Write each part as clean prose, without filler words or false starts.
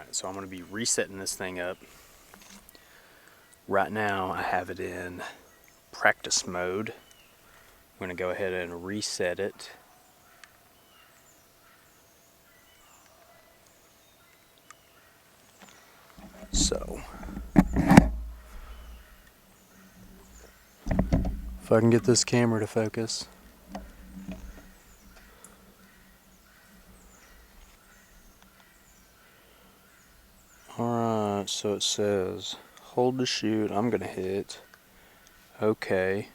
Alright, so I'm going to be resetting this thing up. Right now I have it in practice mode. I'm going to go ahead and reset it. So, if I can get this camera to focus. Alright, so it says hold to shoot. I'm going to hit OK.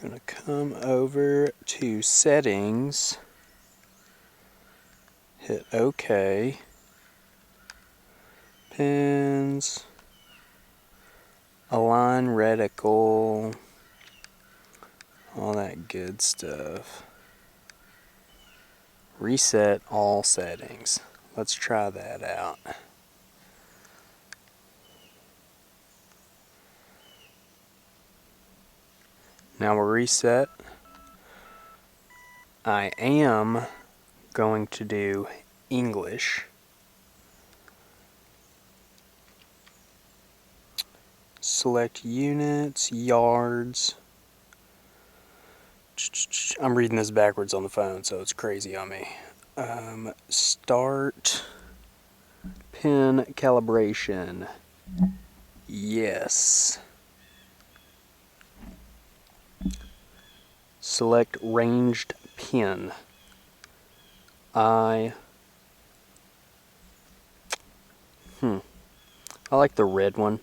I'm going to come over to settings, hit OK, pins, align reticle, all that good stuff. Reset all settings. Let's try that out. Now we're reset. I am going to do English. Select units, yards. I'm reading this backwards on the phone, so it's crazy on me. Start pin calibration. Yes. Select ranged pin. I like the red one,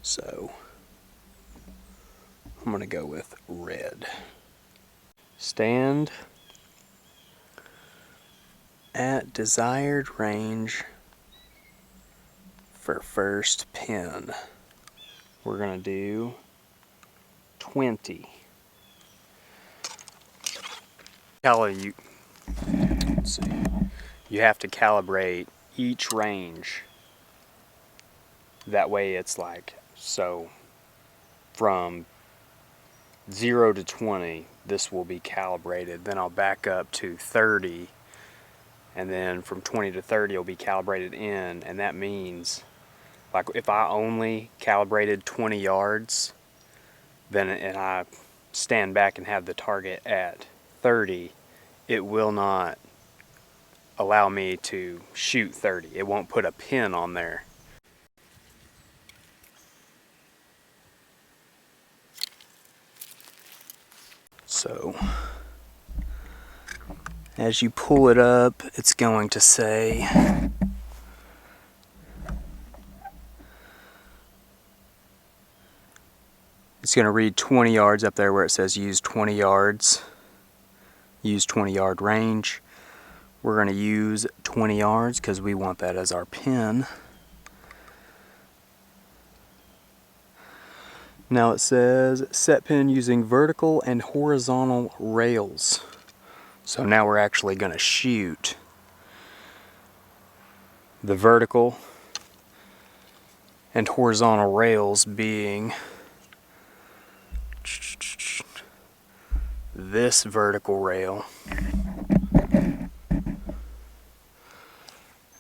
so I'm gonna go with red. Stand at desired range for first pin. We're gonna do 20. Let's see. You have to calibrate each range. That way it's like, so from 0 to 20, this will be calibrated. Then I'll back up to 30, and then from 20 to 30 it'll be calibrated in, and that means, like, if I only calibrated 20 yards, then and I stand back and have the target at 30, it will not allow me to shoot 30. It won't put a pin on there. So, as you pull it up, it's going to say it's going to read 20 yards up there where it says use 20 yards. Use 20 yard range. We're going to use 20 yards because we want that as our pin. Now it says set pin using vertical and horizontal rails. So now we're actually going to shoot the vertical and horizontal rails being this vertical rail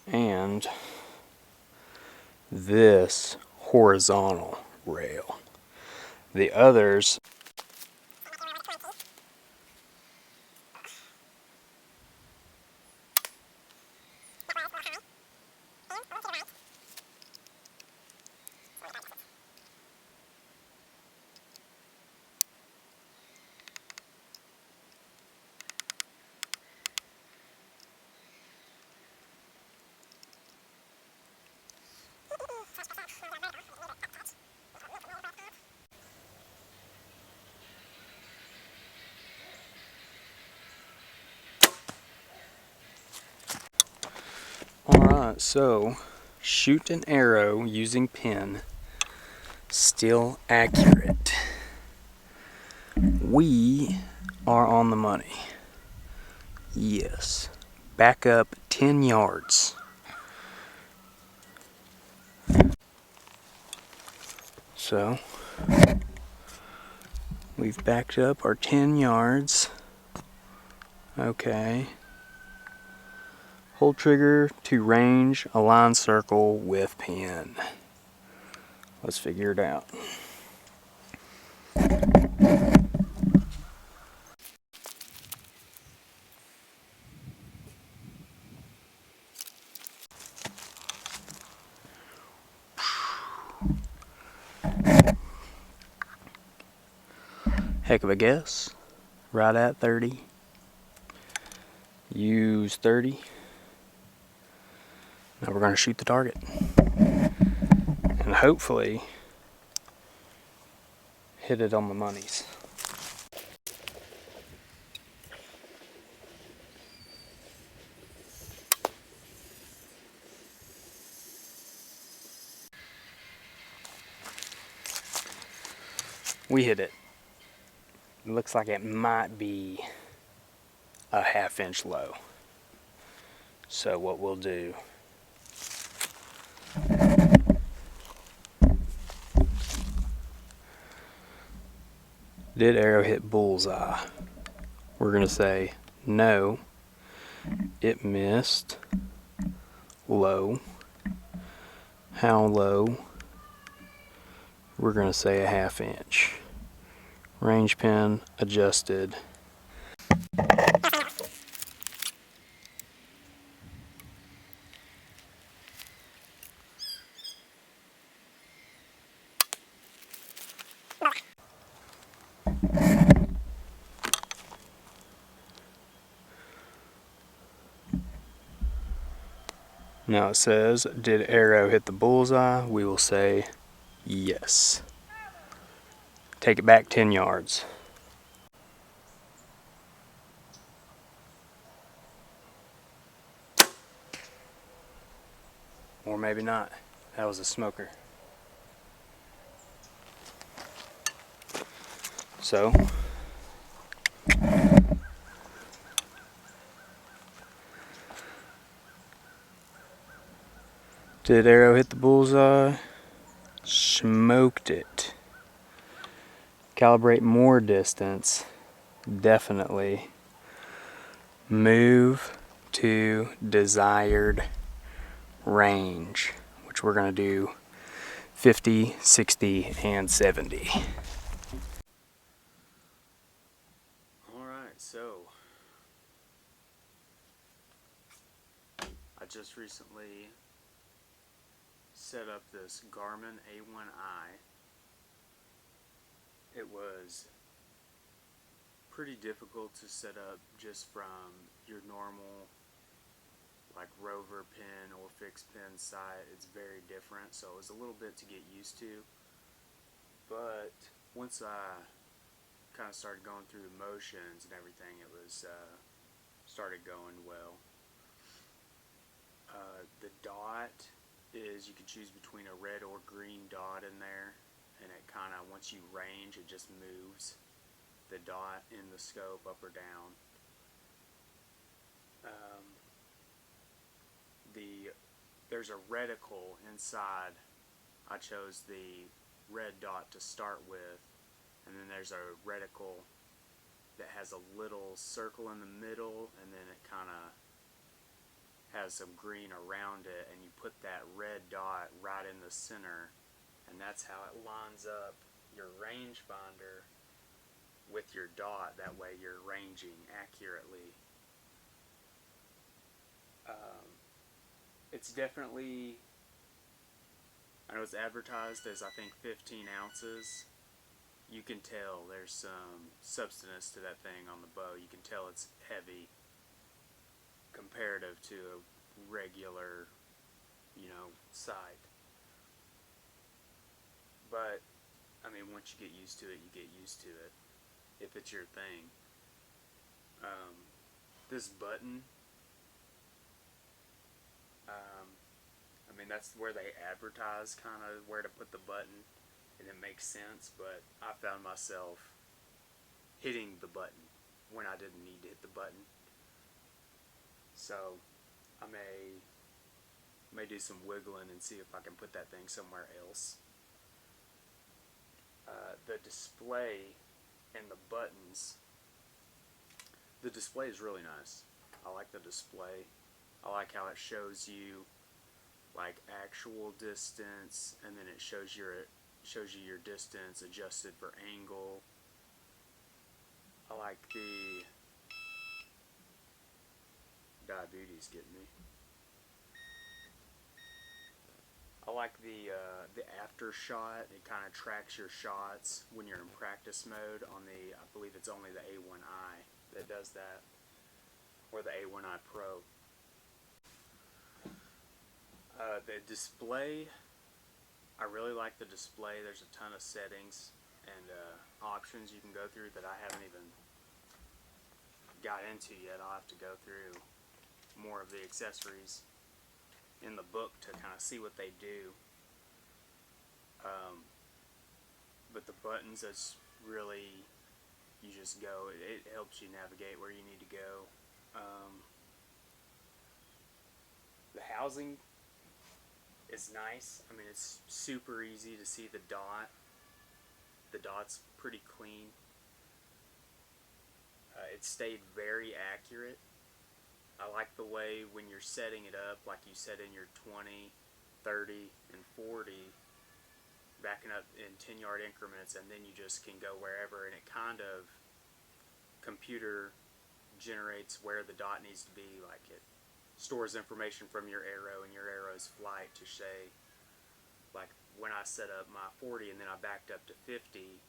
and this horizontal rail. The others Alright, so shoot an arrow using pin, still accurate. We are on the money. Yes. Back up 10 yards. So, we've backed up our 10 yards. Okay. Hold trigger to range, align circle with pin. Let's figure it out. Heck of a guess. Right at 30. Use 30. Now we're going to shoot the target. And hopefully hit it on the monies. We hit it. It looks like it might be a 1/2 inch low. So what we'll do, did arrow hit bullseye? We're going to say no, it missed low. How low? We're going to say a 1/2 inch. Range pin adjusted. Now it says, did arrow hit the bullseye? We will say yes. Take it back 10 yards. Or maybe not. That was a smoker. So, did arrow hit the bullseye? Smoked it. Calibrate more distance. Definitely. Move to desired range, which we're going to do 50, 60, and 70. Alright, so I just recently set up this Garmin A1i. It was pretty difficult to set up just from your normal like rover pin or fixed pin sight. It's very different, so it was a little bit to get used to, but once I kind of started going through the motions and everything, it was started going well. The dot is, you can choose between a red or green dot in there, and it kind of, once you range, it just moves the dot in the scope up or down. There's a reticle inside. I chose the red dot to start with, and then there's a reticle that has a little circle in the middle, and then it kind of has some green around it, and you put that red dot right in the center, and that's how it lines up your rangefinder with your dot. That way you're ranging accurately. It's definitely, I know it's advertised as, I think, 15 ounces. You can tell there's some substance to that thing on the bow. You can tell it's heavy comparative to a regular, sight. But, I mean, once you get used to it, you get used to it, if it's your thing. This button, I mean, that's where they advertise kind of where to put the button, and it makes sense, but I found myself hitting the button when I didn't need to hit the button. So I may do some wiggling and see if I can put that thing somewhere else. The display and the buttons, the display is really nice. I like the display. I like how it shows you like actual distance, and then it shows you your distance adjusted for angle. I like the diabetes getting me. I like the after shot. It kind of tracks your shots when you're in practice mode on the, I believe it's only the A1i that does that, or the A1i Pro. The display, I really like the display. There's a ton of settings and options you can go through that I haven't even got into yet. I'll have to go through more of the accessories in the book to kind of see what they do. But the buttons, that's really, you just go, it helps you navigate where you need to go. The housing is nice. I mean, it's super easy to see the dot. The dot's pretty clean. It stayed very accurate. I like the way when you're setting it up, like you set in your 20, 30, and 40, backing up in 10-yard increments, and then you just can go wherever, and it kind of computer generates where the dot needs to be. Like, it stores information from your arrow and your arrow's flight to say, like when I set up my 40 and then I backed up to 50,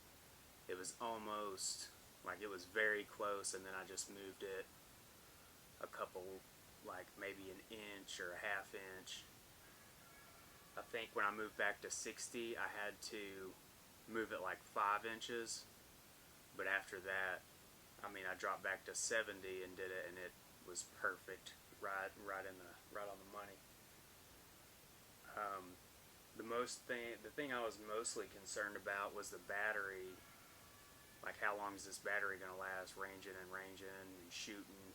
it was almost like it was very close, and then I just moved it a couple, like maybe an inch or a half inch. I think when I moved back to 60, I had to move it like 5 inches, but after that, I mean, I dropped back to 70 and did it, and it was perfect, right on the money. The thing I was mostly concerned about was the battery. Like, how long is this battery gonna last? Ranging and shooting,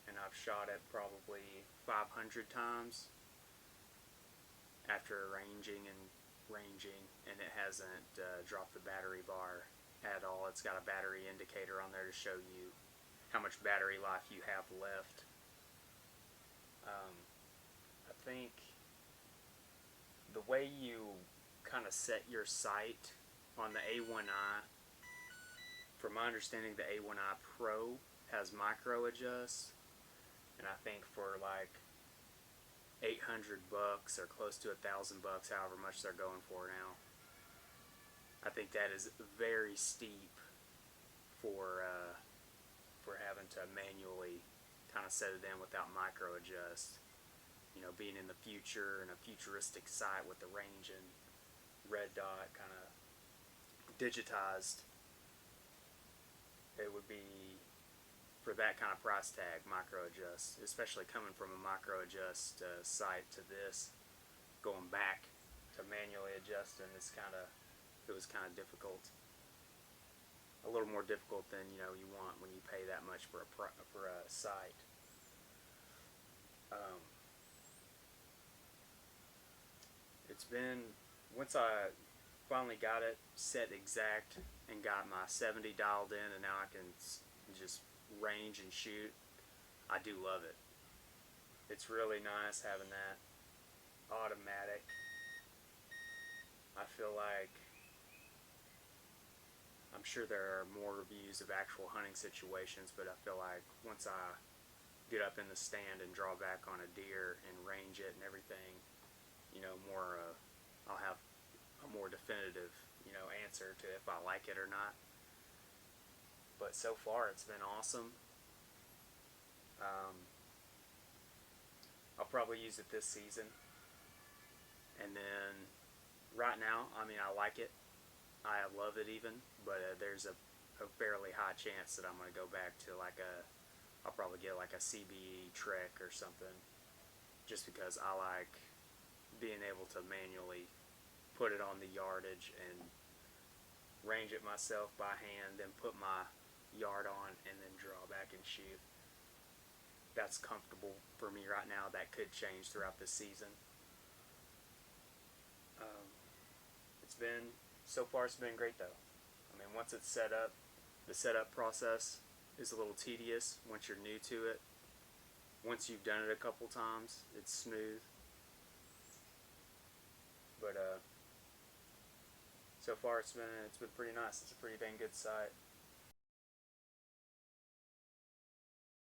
and I've shot it probably 500 times after ranging, and it hasn't dropped the battery bar at all. It's got a battery indicator on there to show you how much battery life you have left. I think the way you kind of set your sight on the A1i, from my understanding, the A1i Pro has micro adjust, and I think for like $800 or close to $1,000, however much they're going for now, I think that is very steep for having to manually kind of set it in without micro adjust. You know, being in the future and a futuristic site with the range and red dot kind of digitized, it would be, for that kind of price tag, micro adjust, especially coming from a micro adjust site to this, going back to manually adjusting, it was kind of difficult. A little more difficult than you want when you pay that much for a site. It's been, once I finally got it set exact and got my 70 dialed in, and now I can just range and shoot, I do love it. It's really nice having that automatic. I feel like, I'm sure there are more reviews of actual hunting situations, but I feel like once I get up in the stand and draw back on a deer and range it and everything, I'll have a more definitive, answer to if I like it or not. But so far, it's been awesome. I'll probably use it this season. And then, right now, I mean, I like it. I love it even, but there's a fairly high chance that I'm going to go back to I'll probably get like a CBE Trek or something, just because I like being able to manually put it on the yardage and range it myself by hand, then put my yard on and then draw back and shoot. That's comfortable for me right now. That could change throughout the season. So far it's been great though. I mean, once it's set up, the setup process is a little tedious once you're new to it. once you've done it a couple times, it's smooth. But so far it's been pretty nice. It's a pretty dang good site.